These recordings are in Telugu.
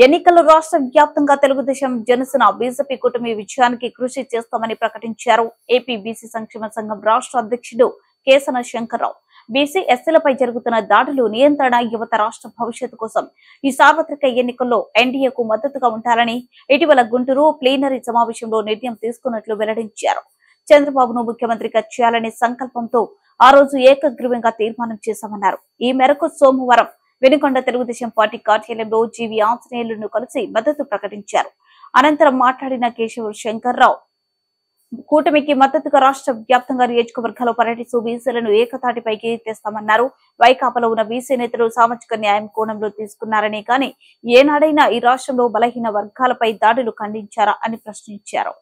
ఎన్నికల్లో రాష్ట్ర వ్యాప్తంగా తెలుగుదేశం జనసేన బీజేపీ కూటమి విజయానికి కృషి చేస్తామని ప్రకటించారు. ఏపీ బీసీ సంక్షేమ సంఘం రాష్ట్ర అధ్యక్షుడు కేసన శంకర్రావు. బీసీ ఎస్సీలపై జరుగుతున్న దాడులు నియంత్రణ, యువత రాష్ట్ర భవిష్యత్తు కోసం ఈ సార్వత్రిక ఎన్నికల్లో ఎన్డీఏకు మద్దతుగా ఉంటారని ఇటీవల గుంటూరు ప్లీనరీ సమావేశంలో నిర్ణయం తీసుకున్నట్లు వెల్లడించారు. చంద్రబాబును ముఖ్యమంత్రిగా చేయాలనే సంకల్పంతో ఆ రోజు ఏకగ్రీవంగా తీర్మానం చేశామన్నారు. ఈ మేరకు సోమవారం వెనుకొండ తెలుగుదేశం పార్టీ కార్యాలయంలో జీవీ ఆంజనేయులను కలిసి మద్దతు ప్రకటించారు. అనంతరం మాట్లాడిన కేశవ శంకర్రావు, కూటమికి మద్దతుగా రాష్ట్ర వ్యాప్తంగా నియోజకవర్గాల్లో పర్యటిస్తూ బీసీలను ఏకతాటిపైకి తెస్తామన్నారు. వైకాపాలో ఉన్న బీసీ నేతలు సామాజిక న్యాయం కోణంలో తీసుకున్నారని, కానీ ఏనాడైనా ఈ రాష్ట్రంలో బలహీన వర్గాలపై దాడులు ఖండించారా అని ప్రశ్నించారు.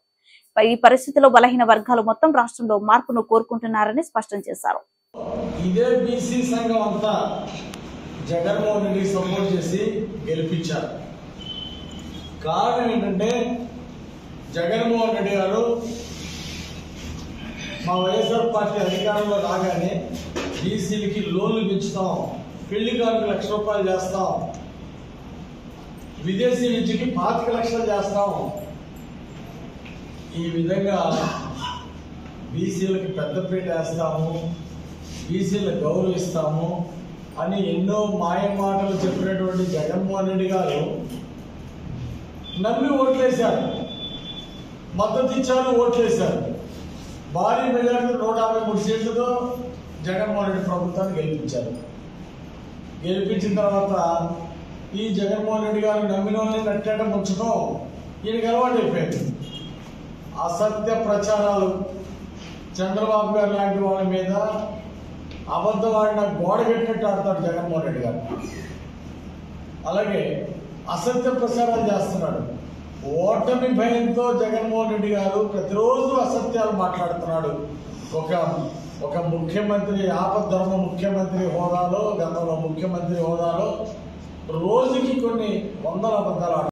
ఈ పరిస్థితిలో బలహీన వర్గాలు మొత్తం రాష్ట్రంలో మార్పును కోరుకుంటున్నారని స్పష్టం చేశారు. ఇదే బీసీ సంఘం అంతా జగన్మోహన్ రెడ్డి సపోర్ట్ చేసి గెలిపించారు. కారణం ఏంటంటే జగన్మోహన్ రెడ్డి గారు మా వైఎస్ఆర్ పార్టీ అధికారంలో రాగానే బీసీలకి లోన్లు పెంచుతాం, పెళ్లి కానుక ₹1,00,000 చేస్తాం, విదేశీ విద్యకి 25 లక్షలు చేస్తాం, ఈ విధంగా బీసీలకి పెద్దపీట వేస్తాము, బీసీలు గౌరవిస్తాము అని ఎన్నో మాయ మాటలు చెప్పినటువంటి జగన్మోహన్ రెడ్డి గారు నమ్మి ఓట్లేశారు, మద్దతు ఇచ్చారు, ఓట్లేశారు. భారీ మెజార్టీ 153 సీట్లతో జగన్మోహన్ రెడ్డి ప్రభుత్వాన్ని గెలిపించారు. గెలిపించిన తర్వాత ఈ జగన్మోహన్ రెడ్డి గారు నమ్మిన వాళ్ళని నట్టేట ముంచడం ఈయనకి అలవాటు అయిపోయింది. అసత్య ప్రచారాలు, చంద్రబాబు గారు లాంటి వాళ్ళ మీద అబద్ధవాడిన గోడ కట్టినట్టు ఆడతాడు జగన్మోహన్ రెడ్డి గారు. అలాగే అసత్య ప్రచారాలు చేస్తున్నాడు. ఓటమి భయంతో జగన్మోహన్ రెడ్డి గారు ప్రతిరోజు అసత్యాలు మాట్లాడుతున్నాడు. ఒక ముఖ్యమంత్రి, ఆపద్ధర్మ ముఖ్యమంత్రి హోదాలో, గతంలో ముఖ్యమంత్రి హోదాలో రోజుకి కొన్ని వందల అబద్ధాలు